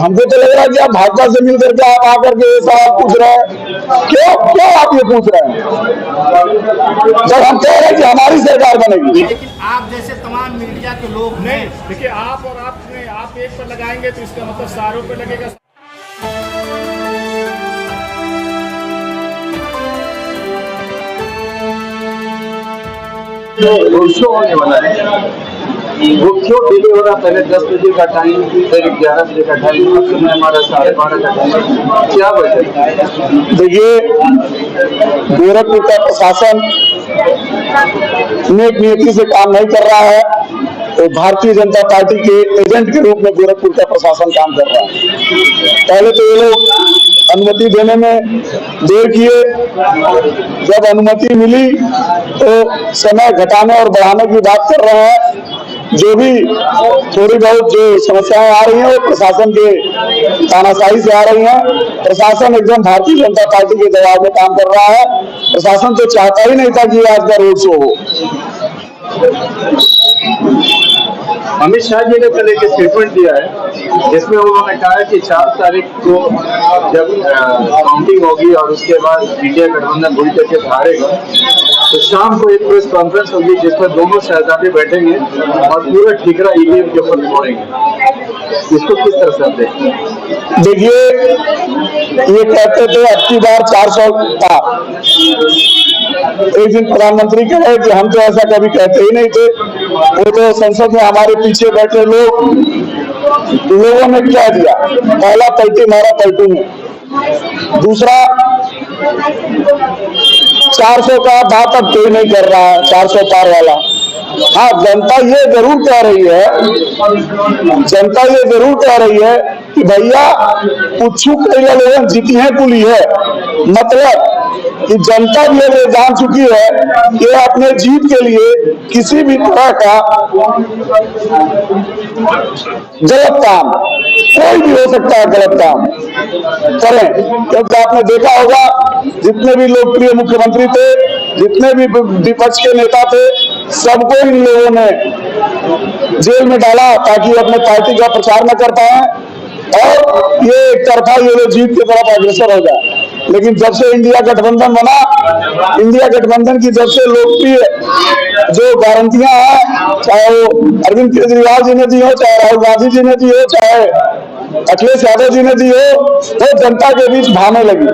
हमको तो लग रहा है कि आप भाजपा से मिल करके आप आकर के ये सवाल पूछ रहे हैं। क्यों आप ये पूछ रहे हैं जब हम कह रहे हैं कि हमारी सरकार बनेगी। लेकिन आप जैसे तमाम मीडिया के लोग नहीं, देखिए आप और आप एक पर लगाएंगे तो इसका मतलब सारों पे लगेगा। रोड शो होने वाला है, वो क्यों डिले हो रहा? पहले 10 बजे का टाइम, फिर 11 बजे का टाइम, अब समय हमारा 12:30 का टाइम, क्या वजह? देखिए, गोरखपुर का प्रशासन नेक नियति से काम नहीं कर रहा है, तो भारतीय जनता पार्टी के एजेंट के रूप में गोरखपुर का प्रशासन काम कर रहा है। पहले तो ये लोग अनुमति देने में देर किए, जब अनुमति मिली तो समय घटाने और बढ़ाने की बात कर रहे हैं। जो भी थोड़ी बहुत जो समस्याएं आ रही हैं वो प्रशासन के तानाशाही से आ रही हैं। प्रशासन एकदम भारतीय जनता पार्टी के दबाव में काम कर रहा है। प्रशासन तो चाहता ही नहीं था कि आज का रोड शो हो। अमित शाह जी ने कल एक स्टेटमेंट दिया है जिसमें उन्होंने कहा है कि 4 तारीख को जब काउंटिंग होगी और उसके बाद इंडिया गठबंधन बुरी तरह हारेगा तो शाम को एक प्रेस कॉन्फ्रेंस होगी जिसमें दोनों शहजादे बैठेंगे और पूरा ठीकरा ईवीएम के ऊपर छोड़ेंगे। इसको किस तरह से देखें? देखिए, ये कहते थे अब की बार 400 था। एक दिन प्रधानमंत्री कह रहे कि हम तो ऐसा कभी कहते ही नहीं थे। वो तो संसद में हमारे पीछे बैठे लोगों ने क्या दिया, पहला पलटी मारा पलटू में। दूसरा, 400 का बात अब कोई नहीं कर रहा है, 400 पार वाला। हाँ, जनता ये जरूर कह रही है कि भैया पुच्छू कई लोग जीती है कुली है। मतलब कि जनता भी ये जान चुकी है कि अपने जीत के लिए किसी भी तरह का गलत काम, कोई भी हो सकता है गलत काम करें। क्योंकि आपने देखा होगा जितने भी लोकप्रिय मुख्यमंत्री थे, जितने भी विपक्ष के नेता थे, सबको इन लोगों ने जेल में डाला ताकि अपने पार्टी का प्रचार न कर पाए और ये एक तरफा ये लोग जीत की तरफ अग्रसर हो जाए। लेकिन जब से इंडिया गठबंधन बना, इंडिया गठबंधन की जब से लोकप्रिय जो गारंटियां हैं, चाहे वो अरविंद केजरीवाल जी ने दी हो, चाहे राहुल गांधी जी ने दी हो, चाहे अखिलेश यादव जी ने दी हो, वो जनता के बीच भाने लगी।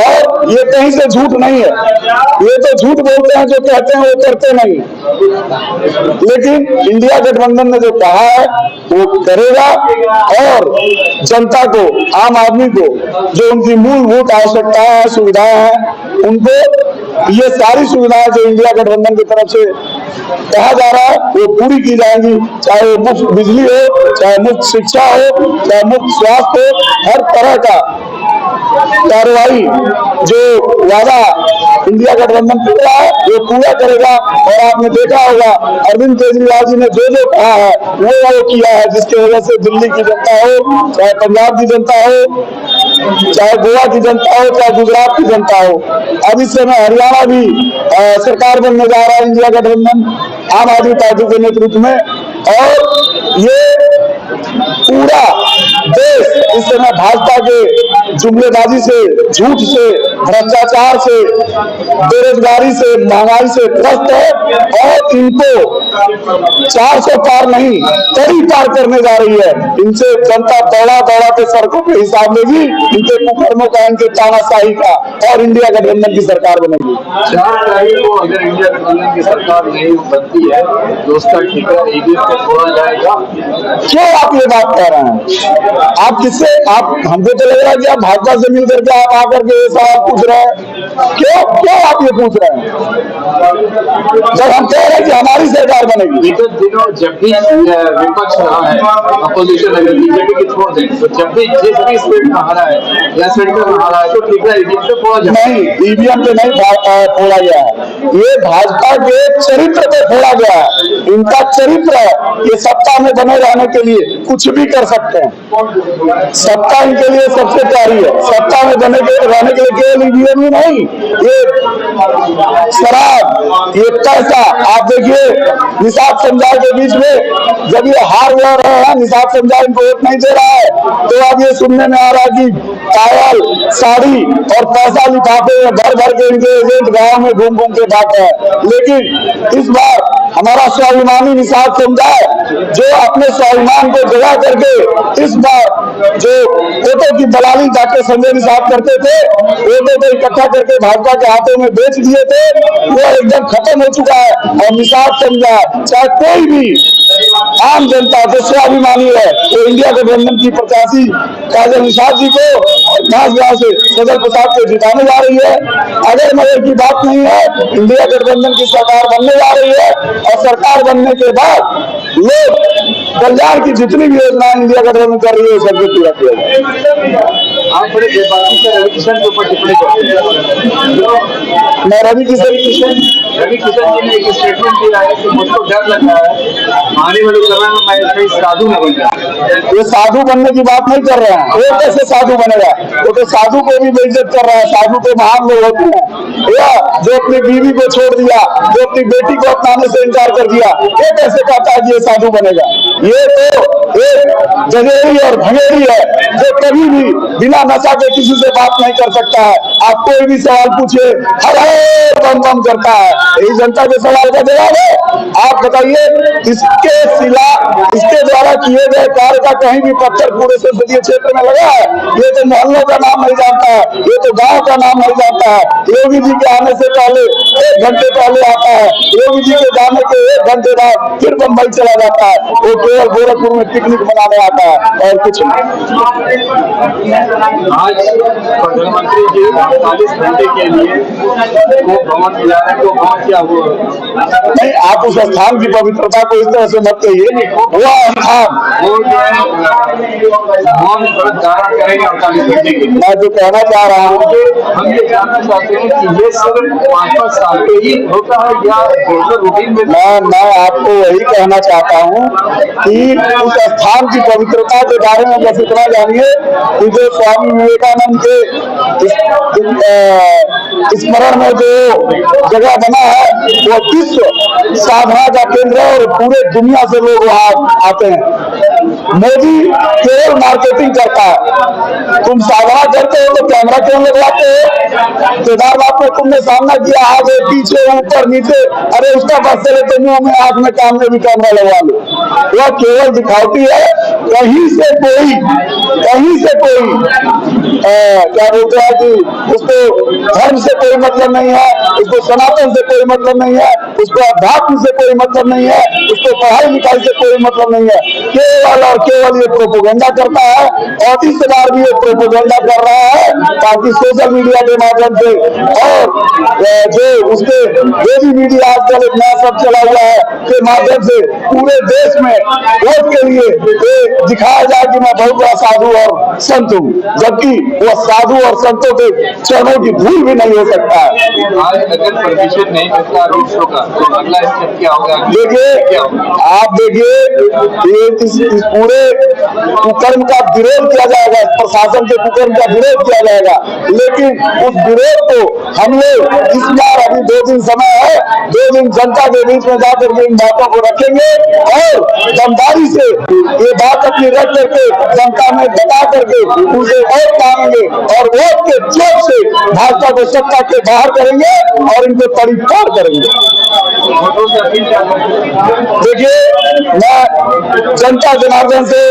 और ये कहीं से झूठ नहीं है, ये तो झूठ बोलते हैं जो कहते हैं वो करते नहीं। लेकिन इंडिया गठबंधन ने जो कहा है वो करेगा और जनता को, आम आदमी को जो उनकी मूलभूत आवश्यकताएं हैं, सुविधाएं हैं, उनको ये सारी सुविधाएं जो इंडिया गठबंधन की तरफ से कहा जा रहा है वो पूरी की जाएंगी। चाहे वो मुफ्त बिजली हो, चाहे मुफ्त शिक्षा हो, चाहे मुफ्त स्वास्थ्य हो, हर तरह का कार्रवाई जो वादा इंडिया गठबंधन कर रहा है वो पूरा करेगा। और आपने देखा होगा अरविंद केजरीवाल जी ने जो कहा है वो किया है, जिसकी वजह से दिल्ली की जनता हो, चाहे पंजाब की जनता हो, चाहे गोवा की जनता हो, चाहे गुजरात की जनता हो, अब इस समय हरियाणा भी सरकार बनने जा रहा है इंडिया गठबंधन आम आदमी पार्टी के नेतृत्व में। और ये पूरा देश इस समय भाजपा के जुमलेबाजी से, झूठ से, भ्रष्टाचार से, बेरोजगारी से, महंगाई से त्रस्त है और इनको 400 पार नहीं कड़ी पार करने जा रही है। इनसे जनता दौड़ा के सड़कों पे हिसाब लेगी, इनके कुकर्मों का, इनके तानाशाही का, और इंडिया गठबंधन की सरकार बनेगी। 4 तारीख को अगर इंडिया गठबंधन की सरकार नहीं बनती है तो उसका ठीकरा ईवीएम पे छोड़ा जाएगा। क्यों आप ये बात कह रहे हैं? आप किससे, आप हमको तो लग रहा है कि आप भाजपा से मिल करके आप आकर के ये सवाल पूछ रहे हैं। क्यों आप ये पूछ रहे हैं जब हम कह रहे हैं कि हमारी सरकार बनेगी? विगत दिनों जब भी विपक्ष रहा है, अपोजिशन अगर बीजेपी की छोड़ दें तो जब भी जिस भी स्टेट में हारा है या सेंटर में हारा है तो ठीकरा ईवीएम पे फोड़ा जाए। नहीं, ईवीएम पे नहीं फोड़ा गया है, ये भाजपा के चरित्र पे फोड़ा गया है। इनका चरित्र है, ये सत्ता में बने रहने के लिए कुछ भी कर सकते हैं। सत्ता इनके लिए सबसे प्यारी है। सत्ता में रहने के लिए केवल ईवीएम ही नहीं, ये शराब, ये पैसा। आप देखिए निषाद समुदाय के बीच में जब ये हार हुआ रहे हैं, निषाद समुदाय इनको वोट नहीं दे रहा है, तो अब ये सुनने में आ रहा है कि पायल, साड़ी और पैसा लिफाफे में भर भर के इनके एजेंट गाँव में घूम घूम के भागते हैं। लेकिन इस बार हमारा स्वाभिमानी निषाद समुदाय जो अपने स्वाभिमान को जगा करके इस बार जो वोटों की दलाली डॉक्टर संजय निषाद करते थे, वोटों को इकट्ठा करके भाजपा के हाथों में बेच दिए थे, वो एकदम खत्म हो चुका है। और निषाद समुदाय चाहे कोई भी आम जनता जो स्वाभिमानी है, तो इंडिया गठबंधन की प्रत्याशी काजल निषाद जी को 5 गांव से सदर प्रसाद को जिताने जा रही है। अगर मगर की बात नहीं है, इंडिया गठबंधन की सरकार बनने जा रही है और सरकार बनने के बाद लोग कल्याण की जितनी भी योजनाएं इंडिया गठबंधन कर रही है सबको पूरा किया जाए। आप बड़े बेबाकी से रवि किशन के ऊपर टिप्पणी करते हैं। मैं रवि किशन जी ने एक स्टेटमेंट दिया है कि मुझको डर लग रहा है आने वाले समय में मैं कहीं साधु न बन जाऊं। ये साधु बनने की बात नहीं कर रहे हैं। वो कैसे साधु बनेगा? वो तो साधु को भी बेइज्जत कर रहा है। साधु तो महान लोग होते हैं, या जो अपनी बीवी को छोड़ दिया, जो अपनी बेटी को अपनाने से इनकार कर दिया, ये कैसे कहता है कि ये साधु बनेगा? ये तो एक जनेरी और भंगेरी है जो कभी भी बिना नशा के किसी से बात नहीं कर सकता है। आप कोई भी सवाल पूछिए, हर बम बम करता है। यही जनता के सवाल का जवाब है। आप बताइए, इसके द्वारा किए गए कार्य का कहीं भी पत्थर पूरे संसदीय क्षेत्र में लगा है? ये तो मोहल्लों का नाम नहीं जानता है, ये तो गांव का नाम नहीं जानता है। योगी जी के आने से पहले 1 घंटे पहले आता है, योगी जी के जाने के 1 घंटे बाद फिर बम्बई चला जाता है। वो केवल गोरखपुर में पिकनिक मनाने आता है और कुछ नहीं। आज प्रधानमंत्री जी 48 घंटे के लिए वो भवन जा रहे हैं, तो भवन क्या हुआ? नहीं, आप उस स्थान की पवित्रता को इस तरह से मत कहिए। वो स्थान भवन व्रत धारण करेंगे 48 घंटे के लिए। मैं जो कहना चाह रहा हूँ, हम ये जानना चाहते हैं कि ये सब 5-5 साल पे ही होता है या रूटीन में? मैं आपको वही कहना चाहता हूँ कि उस स्थान की पवित्रता के बारे में बस इतना जानिए कि जो स्वामी विवेकानंद के स्मरण में जो जगह बना है, वो विश्व साधना का केंद्र है और पूरे दुनिया से लोग वहाँ आते हैं। मोदी केवल मार्केटिंग करता है। तुम साधना करते हो तो कैमरा क्यों लगवाते हो? केदारनाथ में तुमने सामना किया, आगे पीछे ऊपर नीचे, अरे उसका बस चले तो मुंह में आंख में कान में भी कैमरा लगवा लो। वह केवल दिखावटी है। कहीं से कोई क्या बोलते हैं कि उसको धर्म से कोई मतलब नहीं है, उसको सनातन से कोई मतलब नहीं है, उसको अध्यात्म से कोई मतलब नहीं है, उसको पढ़ाई लिखाई से कोई मतलब नहीं है। केवल और केवल ये प्रोपेगेंडा करता है और इस बार भी ये प्रोपेगेंडा कर रहा है ताकि सोशल मीडिया के माध्यम से और जो उसके जो भी मीडिया आजकल एक नया सब चला हुआ है के माध्यम से पूरे देश में वोट के लिए दिखाया जाए कि मैं बहुत बड़ा साधु और संत हूँ, जबकि वह साधु और संतों के चरणों की धूल भी नहीं हो सकता है। आज अगर परमिशन नहीं मिलता रोड शो का तो अगला स्टेप क्या होगा? देखिए, आप देखिए, ये इस पूरे कुकर्म का विरोध किया जाएगा, प्रशासन के कुकर्म का विरोध किया जाएगा, लेकिन उस विरोध को हम लोग इस बार अभी 2 दिन समय है, 2 दिन जनता के बीच में जाकर के इन बातों को रखेंगे और दमदारी से ये बात अपनी रख करके जनता में बता करके उसे वोट मांगेंगे और वोट के जोर से भाजपा को सत्ता के बाहर करेंगे और इनको तड़ी पार करेंगे। देखिए, मैं जनता जनार्दन से,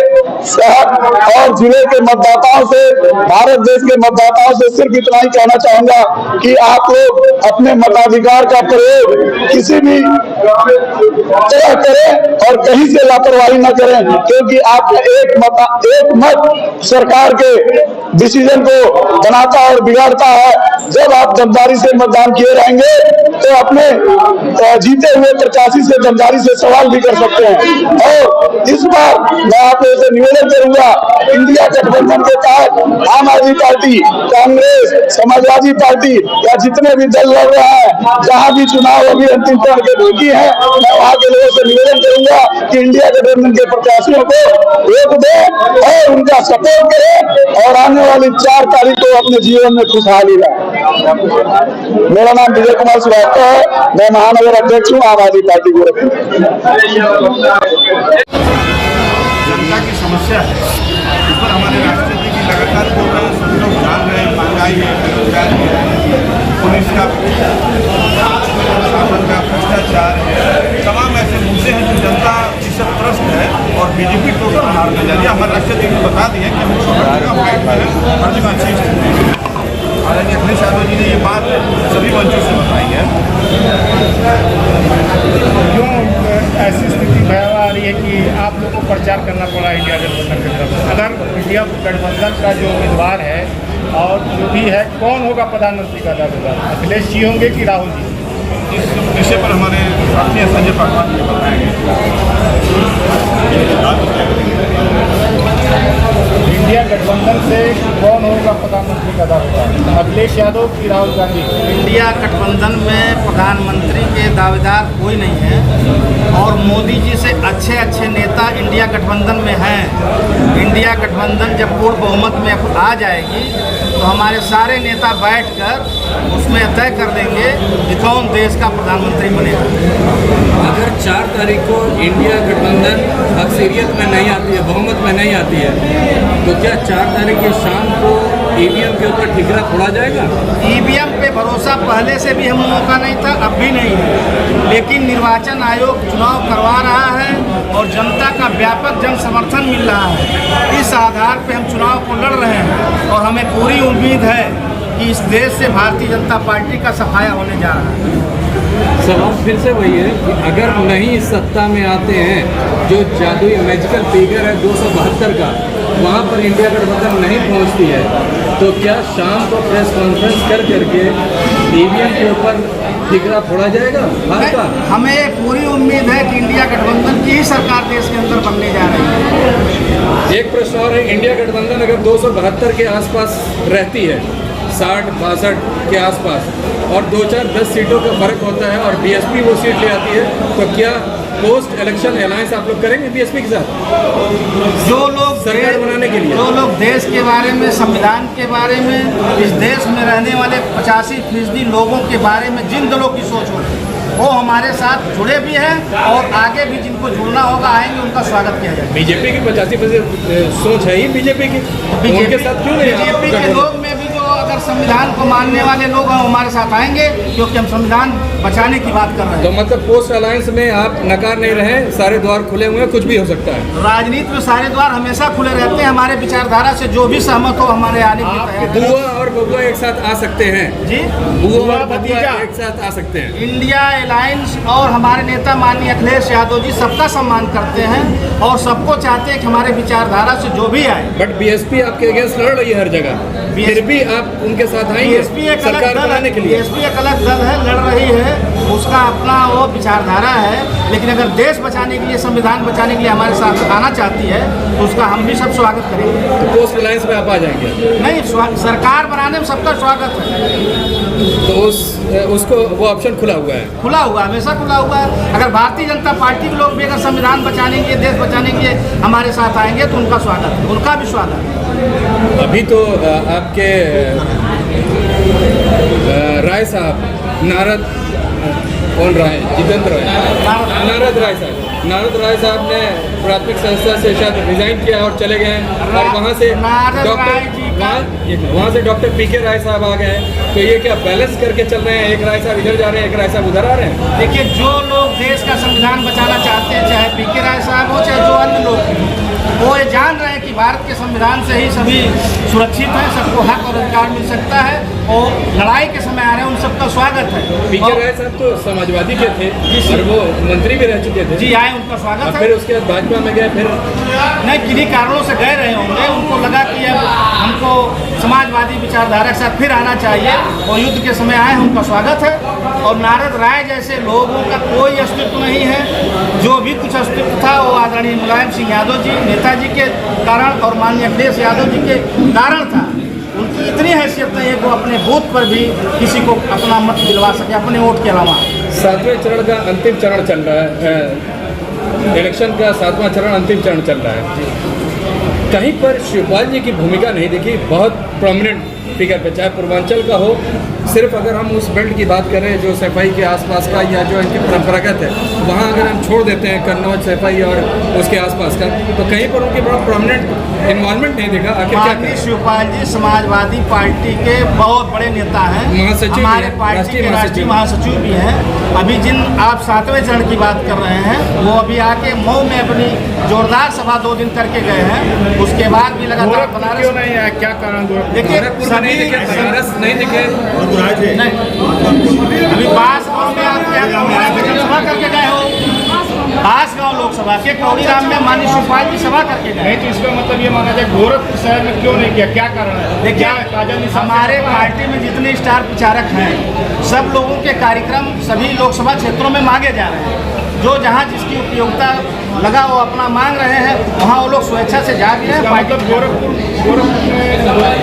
शहर और जिले के मतदाताओं से, भारत देश के मतदाताओं से सिर्फ इतना ही कहना चाहूंगा कि आप लोग अपने मताधिकार का प्रयोग किसी भी तरह करें और कहीं से लापरवाही न करें, क्योंकि आपका एक मत सरकार के डिसीजन को बनाता और बिगाड़ता है। जब आप दमदारी से मतदान किए रहेंगे तो अपने जीते हुए प्रत्याशी से दमदारी से सवाल भी कर सकते हैं। और इस बार मैं आप लोगों से निवेदन करूंगा, इंडिया गठबंधन के तहत आम आदमी पार्टी, कांग्रेस, समाजवादी पार्टी या जितने भी दल लड़ रहे हैं, जहां भी चुनाव अभी अंतिम चरण के बाकी है, मैं वहां के लोगों से निवेदन करूंगा कि इंडिया गठबंधन के प्रत्याशियों को वोट दें और उनका सपोर्ट करे और आने वाली 4 तारीख को अपने जीवन में खुशहाली लाए। मेरा नाम विजय कुमार श्रीवास्तव है, मैं महानगर अध्यक्ष हूँ आम आदमी पार्टी गोरखपुर। जनता की समस्या है, इस पर हमारे राष्ट्रपति की लगातार बोल रहे हैं, सब लोग जान रहे हैं, महंगाई है, बेरोजगारी है, पुलिस का शासन का भ्रष्टाचार है, तमाम ऐसे मुद्दे हैं जो जनता इससे त्रस्त है और बीजेपी टोटल हार में जा रही है। हमारे राष्ट्रपति ने बता दिया कि हम लोग हर जगह फाइट में हैं, हर जगह अच्छी स्थिति है। हालांकि अखिलेश यादव जी ने ये बात सभी मंचों से बताई है। क्यों ऐसी स्थिति भयावह आ रही है कि आप लोग को प्रचार करना पड़ा इंडिया गठबंधन की तरफ से? अगर इंडिया गठबंधन का जो उम्मीदवार है और जो भी है, कौन होगा प्रधानमंत्री का दावेदार? अखिलेश जी होंगे कि राहुल जी? इस विषय पर हमारे साथी संजय पासवान जी बताएंगे। इंडिया गठबंधन से कौन होगा प्रधानमंत्री का दावेदार? अखिलेश यादव की राहुल गांधी? इंडिया गठबंधन में प्रधानमंत्री के दावेदार कोई नहीं है और मोदी जी से अच्छे अच्छे नेता इंडिया गठबंधन में हैं। इंडिया गठबंधन जब पूर्ण बहुमत में आ जाएगी तो हमारे सारे नेता बैठकर उसमें तय कर देंगे कि कौन देश का प्रधानमंत्री बनेगा। अगर 4 तारीख को इंडिया गठबंधन अक्सरियत में नहीं आती है, बहुमत में नहीं आती है, तो क्या 4 तारीख की शाम को ईवीएम के ऊपर ठिकरा फोड़ा जाएगा? ईवीएम पे भरोसा पहले से भी हम लोगों का नहीं था, अब भी नहीं है, लेकिन निर्वाचन आयोग चुनाव करवा रहा है और जनता का व्यापक जन समर्थन मिल रहा है। इस आधार पे हम चुनाव को लड़ रहे हैं और हमें पूरी उम्मीद है कि इस देश से भारतीय जनता पार्टी का सफाया होने जा रहा है। सवाल फिर से वही है कि अगर नहीं सत्ता में आते हैं, जो जादुई मैजिकल फिगर है 272 का, वहाँ पर इंडिया गठबंधन नहीं पहुँचती है, तो क्या शाम को प्रेस कॉन्फ्रेंस कर करके ईवीएम के ऊपर ठिकरा फोड़ा जाएगा? हमें पूरी उम्मीद है कि इंडिया गठबंधन की ही सरकार देश के अंदर बनने जा रही है। एक प्रश्न और है, इंडिया गठबंधन अगर 272 के आसपास रहती है, 60-62 के आसपास, और 2-4-10 सीटों का फर्क होता है और बीएसपी वो सीट ले आती है, तो क्या पोस्ट इलेक्शन अलायंस आप लोग करेंगे बीएसपी के साथ जो लोग सरकार बनाने के लिए? जो लोग देश के बारे में, संविधान के बारे में, इस देश में रहने वाले 85% लोगों के बारे में जिन दलों की सोच हो वो हमारे साथ जुड़े भी हैं और आगे भी जिनको जुड़ना होगा आएंगे, उनका स्वागत किया जाएगा। बीजेपी की 85% सोच है ही बीजेपी की, उनके साथ क्यों नहीं? बीजेपी के लोग में भी जो अगर संविधान को मानने वाले लोग हैं हमारे साथ आएंगे, क्योंकि हम संविधान बचाने की बात कर रहे हैं। तो मतलब पोस्ट अलायंस में आप नकार नहीं रहे, सारे द्वार खुले हुए हैं, कुछ भी हो सकता है। राजनीति में सारे द्वार हमेशा खुले रहते हैं, हमारे विचारधारा से जो भी सहमत हो हमारे आने की तैयारी। बुआ और बबुआ एक साथ आ सकते हैं जी, बुआ और भतीजा एक साथ आ सकते हैं। इंडिया अलायंस और हमारे नेता माननीय अखिलेश यादव जी सबका सम्मान करते हैं और सबको चाहते हैं कि हमारे विचारधारा से जो भी आए। बट बीएसपी आपके अगेंस्ट लड़ रही है हर जगह, फिर भी आप उनके साथ आएंगे बीएसपी एक अलग सरकार दल बनाने है, के लिए? बीएसपी एक अलग दल है, लड़ रही है, उसका अपना वो विचारधारा है, लेकिन अगर देश बचाने के लिए, संविधान बचाने के लिए हमारे साथ आना चाहती है तो उसका हम भी सब स्वागत करेंगे। तो पोस्ट अलायंस में आप आ जाएंगे? नहीं, सरकार बनाने में सबका स्वागत है। तो उसको वो ऑप्शन खुला हुआ है? खुला हुआ, हमेशा खुला हुआ है। अगर भारतीय जनता पार्टी के लोग भी अगर संविधान बचाने के लिए, देश बचाने के लिए हमारे साथ आएंगे तो उनका स्वागत है, उनका भी स्वागत है। अभी तो आपके राय साहब, नारद कौन राय, जितेंद्र राय, नारद राय साहब ने प्राथमिक संस्था से शायद रिजाइन किया और चले गए, और वहाँ से डॉक्टर पीके राय साहब आ गए। तो ये क्या बैलेंस करके चल रहे हैं? एक राय साहब इधर जा रहे हैं, एक राय साहब उधर आ रहे हैं? देखिए, जो लोग देश का संविधान बचाना चाहते हैं, चाहे पीके राय साहब हो चाहे जो अन्य लोग, वो ये जान रहे हैं कि भारत के संविधान से ही सभी सुरक्षित हैं, सबको हक और अधिकार मिल सकता है और लड़ाई के समय आ रहे हैं, उन सबका स्वागत है। पीके राय साहब तो समाजवादी के थे और वो मंत्री भी रह चुके थे। जी, आए, उनका स्वागत है। फिर उसके बाद भाजपा में गए, फिर नहीं, किन्हीं कारणों से गए रहे होंगे, उनको लगा कि अब हमको समाजवादी विचारधारा के साथ फिर आना चाहिए और युद्ध के समय आए, उनका स्वागत है। और नारद राय जैसे लोगों का कोई अस्तित्व नहीं है, जो भी कुछ अस्तित्व था वो आदरणीय मुलायम सिंह यादव जी, नेताजी के कारण और माननीय अखिलेश यादव जी के कारण था। उनकी इतनी हैसियत नहीं है कि वो अपने बूथ पर भी किसी को अपना मत दिलवा सके अपने वोट के अलावा। 7वें चरण का अंतिम चरण चल रहा है, इलेक्शन का 7वां चरण अंतिम चरण चल रहा है। कहीं पर शिवपाल जी की भूमिका नहीं दिखी बहुत प्रोमिनेंट फिगर पे, चाहे पूर्वांचल का हो। सिर्फ अगर हम उस बेल्ट की बात करें जो सफाई के आसपास का या जो इनकी परंपरागत है, वहाँ अगर हम छोड़ देते हैं कन्नौज, सफाई और उसके आसपास का, तो कहीं पर उनकी बड़ा प्रोमिनेंट इन्वॉल्वमेंट नहीं दिखा। आखिर क्या माननीय शिवपाल जी समाजवादी पार्टी के बहुत बड़े नेता हैं, महासचिव भी हमारे हैं, पार्टी के राष्ट्रीय राष्ट्रीय महासचिव भी हैं। अभी जिन आप 7वें चरण की बात कर रहे हैं, वो अभी आके मऊ में अपनी जोरदार सभा 2 दिन करके गए हैं। उसके बाद भी लगातार गोरखपुर क्यों बनारस नहीं है, क्या कारण गोरखपुर? देखिए गोरखपुर में नहीं दिखे, बनारस नहीं दिखे। नहीं, अभी बांसगांव में आप क्या सभा करके गए हो? बांसगांव लोकसभा के कौड़ीराम में माननीय शिवपाल जी सभा करके गए। नहीं तो इसका मतलब ये माना जाए गोरखपुर शहर में क्यों नहीं किया, क्या कारण है? देखिए हमारे पार्टी में जितने स्टार प्रचारक हैं, सब लोगों के कार्यक्रम सभी लोकसभा क्षेत्रों में मांगे जा रहे हैं। जो जहाँ जिसकी उपयोगिता लगा वो अपना मांग रहे हैं, वहाँ वो लोग स्वेच्छा से जा रहे हैं। मतलब गोरखपुर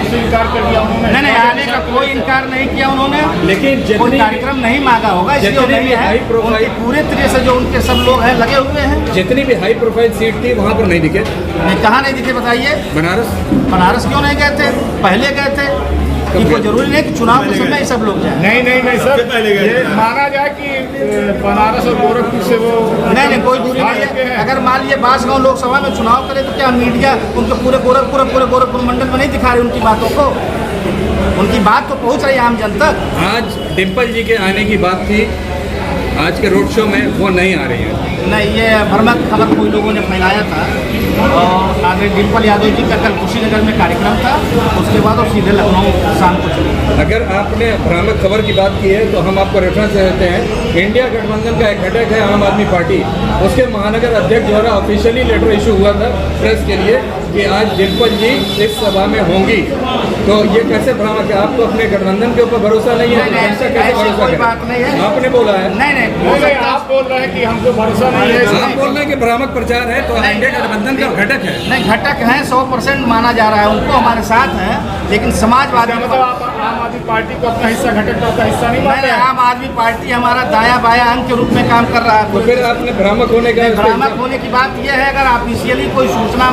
से इनकार कर दिया उन्होंने? नहीं, आने का कोई इनकार नहीं किया उन्होंने, लेकिन कोई कार्यक्रम नहीं मांगा होगा, इसलिए वो नहीं है। उनकी पूरे तरह से जो उनके सब लोग हैं लगे हुए हैं। जितनी भी हाई प्रोफाइल सीट थी वहाँ पर नहीं दिखे। नहीं, कहाँ नहीं दिखे बताइए? बनारस क्यों नहीं गए थे? पहले गए थे। इनको जरूरी नहीं कि चुनाव के समय सब लोग जाए। नहीं सर, ये माना जाए कि बनारस और गोरखपुर से वो नहीं कोई दूरी नहीं है। अगर मान लीजिए बांसगांव लोकसभा में चुनाव करे तो क्या मीडिया उनके पूरे गोरखपुर मंडल में नहीं दिखा रही उनकी बातों को? उनकी बात तो पहुंच रही है आम जन तक। आज डिम्पल जी के आने की बात थी, आज के रोड शो में वो नहीं आ रही है। नहीं, ये भ्रामक खबर कोई लोगों ने फैलाया था। और आगे डिम्पल यादव जी का कल कुशीनगर में कार्यक्रम था, उसके बाद वो सीधे लखनऊ शाम को चले गए। अगर आपने भ्रामक खबर की बात की है तो हम आपको रेफरेंस देते हैं। इंडिया गठबंधन का एक घटक है आम आदमी पार्टी, उसके महानगर अध्यक्ष द्वारा ऑफिशियली लेटर इशू हुआ था प्रेस के लिए कि आज डिम्पल जी इस सभा में होंगी। तो ये कैसे भ्रामक है? आपको अपने गठबंधन के ऊपर भरोसा नहीं है? ऐसी कोई बात नहीं है। आपने बोला है। नहीं, आप बोल रहे हैं कि हमको भरोसा नहीं है। आप बोल रहे हैं कि भ्रामक प्रचार है, तो इंडिया गठबंधन का घटक है। नहीं, घटक है, 100% माना जा रहा है उनको, हमारे साथ हैं। लेकिन समाजवादी मतलब आप आम आदमी पार्टी को अपना हिस्सा, घटक का हिस्सा नहीं मानते हैं? आम आदमी पार्टी हमारा दाया बाया अंग के रूप में काम कर रहा है। तो फिर आपने भ्रामक होने का भ्रामक होने की बात यह है, अगर ऑफिशियली कोई सूचना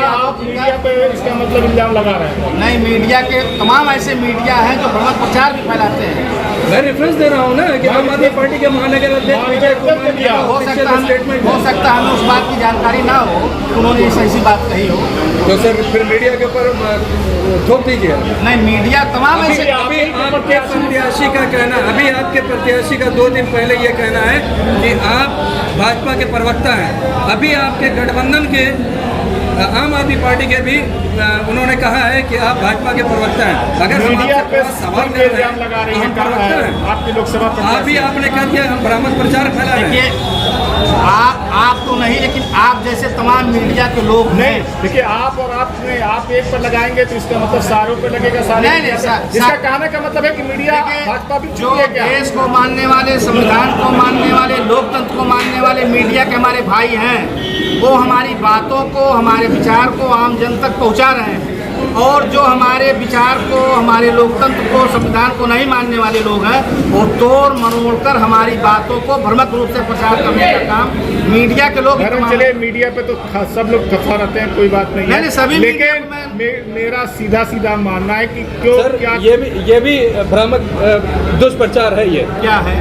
आप मीडिया पे इसका मतलब इल्जाम लगा रहे हैं? नहीं, मीडिया के तमाम ऐसे मीडिया हैं जो भ्रामक प्रचार भी फैलाते हैं। मैं रेफरेंस दे रहा हूँ ना कि आम आदमी पार्टी के महानगर अध्यक्ष विजय कुमार ने हो सकता है हमें उस बात की जानकारी ना हो, उन्होंने ऐसी बात कही हो। तो सर फिर मीडिया के ऊपर थोप दीजिए। नहीं, मीडिया तमाम ऐसे अभी आपके प्रत्याशी का कहना, अभी आपके प्रत्याशी का 2 दिन पहले ये कहना है कि आप भाजपा के प्रवक्ता हैं। अभी आपके गठबंधन के आम आदमी पार्टी के भी उन्होंने कहा है कि आप भाजपा के प्रवक्ता हैं। अगर मीडिया पे सवाल कर रहे हैं लगा रही तो है, हम प्रवक्ता हैं। आपकी लोकसभा अभी आपने कह दिया हम भ्रामक प्रचार फैला रहे हैं। आप तो नहीं, लेकिन आप जैसे तमाम मीडिया के लोग नहीं। देखिए आप और आप एक पर लगाएंगे तो इसका मतलब सारों पे लगेगा, सारे नहीं, इसका कहने का मतलब है कि मीडिया भाजपा भी जो देश को मानने वाले, संविधान को मानने वाले, लोकतंत्र को मानने वाले मीडिया के हमारे भाई हैं, वो हमारी बातों को, हमारे विचार को आम जन तक पहुंचा रहे हैं। और जो हमारे विचार को, हमारे लोकतंत्र को, संविधान को नहीं मानने वाले लोग हैं, वो तोड़ मरोड़ कर हमारी बातों को भ्रामक रूप से प्रचार करने का काम मीडिया के लोग। चले मीडिया पे तो सब लोग कथा रहते हैं, कोई बात नहीं है, सभी। लेकिन मेरा सीधा मानना है कि क्यों क्या ये भी भ्रामक दुष्प्रचार है। ये क्या है?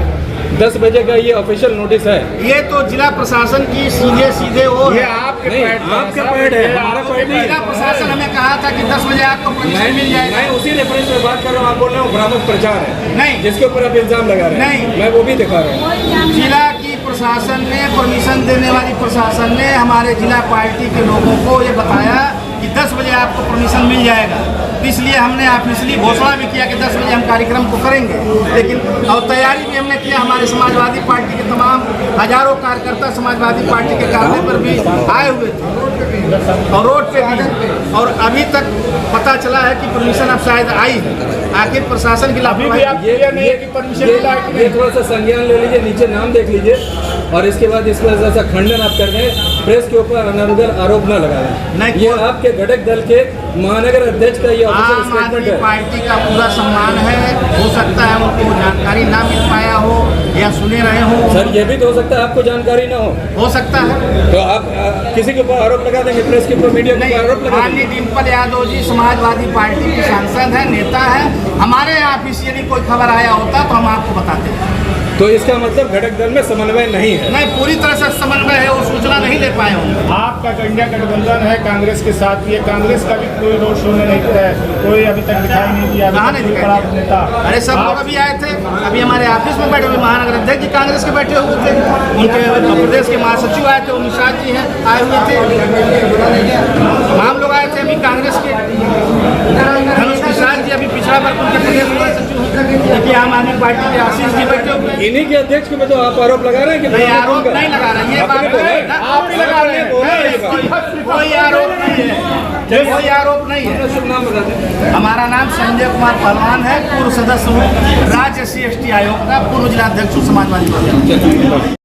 10 बजे का ये ऑफिशियल नोटिस है। ये तो जिला प्रशासन की सीधे वो ये है। आपके आपका पैड है, हमारा पैड नहीं। जिला प्रशासन हमें कहा था कि 10 बजे आपको परमिशन मिल जाएगा। मैं उसी रेफरेंस में बात कर रहा हूँ। आप बोल रहे हो भ्रामक प्रचार है। नहीं, जिसके ऊपर आप इल्जाम लगा रहे हैं। नहीं, मैं वो भी दिखा रहा हूँ। जिला की प्रशासन ने, परमिशन देने वाली प्रशासन ने हमारे जिला पार्टी के लोगों को ये बताया कि 10 बजे आपको परमिशन मिल जाएगा। तो इसलिए हमने ऑफिशियली घोषणा भी किया कि 10 बजे हम कार्यक्रम को करेंगे। लेकिन और तैयारी भी हमने किया। हमारे समाजवादी पार्टी के तमाम हजारों कार्यकर्ता समाजवादी पार्टी के कार्य पर भी आए हुए थे और रोड पे भी। और अभी तक पता चला है कि परमिशन अब शायद आई है। आखिर प्रशासन की लापरवाही। ये थोड़ा सा संज्ञान ले लीजिए, नीचे नाम देख लीजिए। और इसके बाद इस पर जैसा खंडन आप कर रहे हैं, प्रेस के ऊपर अनर्गल आरोप न लगाएं। नहीं, ये आपके घटक दल के महानगर अध्यक्ष का ये ऑफिशियल आम स्टेटमेंट आदमी है। पार्टी का पूरा सम्मान है। हो सकता है उनको जानकारी ना मिल पाया हो या सुने रहे हो। सर ये भी तो हो सकता है आपको जानकारी ना हो सकता है। तो आप किसी के ऊपर आरोप लगा देंगे, प्रेस के ऊपर, मीडिया के ऊपर आरोप लगा माननीय देंगे। डिम्पल यादव जी समाजवादी पार्टी की सांसद है, नेता है। हमारे यहाँ ऑफिशियली कोई खबर आया होता तो हम आपको बताते हैं। तो इसका मतलब घटक दल में समन्वय नहीं है। नहीं, पूरी तरह से समन्वय है, वो सूचना नहीं दे पाए होंगे। आपका जो इंडिया गठबंधन है कांग्रेस के साथ, ये कांग्रेस का भी कोई रोड शो में नहीं है, कोई अभी तक दिखाई नहीं दिया। कहाँ नहीं दिखाई बड़ा दिया? नेता अरे सब लोग अभी आए थे, अभी हमारे ऑफिस में बैठे हुए महानगर अध्यक्ष जी कांग्रेस के बैठे हुए थे, उनके प्रदेश के महासचिव आए थे, निषाद जी हैं आए हुए थे, हम लोग आए थे अभी कांग्रेस के धनुष निषाद जी अभी पिछड़ा वर्ग उनके प्रदेश महासचिव हैं, अभी आम आदमी पार्टी के आशीष जी बैठे हुए हैं। इन्हीं के अध्यक्ष के तो आप आरोप लगा रहे हैं कि नहीं, आरोप नहीं लगा रहे हैं, ये बात आप ही लगा रहे हैं। कोई आरोप नहीं है, कोई आरोप नहीं है। शुभ नाम बता दें। हमारा नाम संजय कुमार पहलवान है, पूर्व सदस्य हूँ राज्य SC/ST आयोग का, पूर्व जिलाध्यक्ष हूँ समाजवादी पार्टी।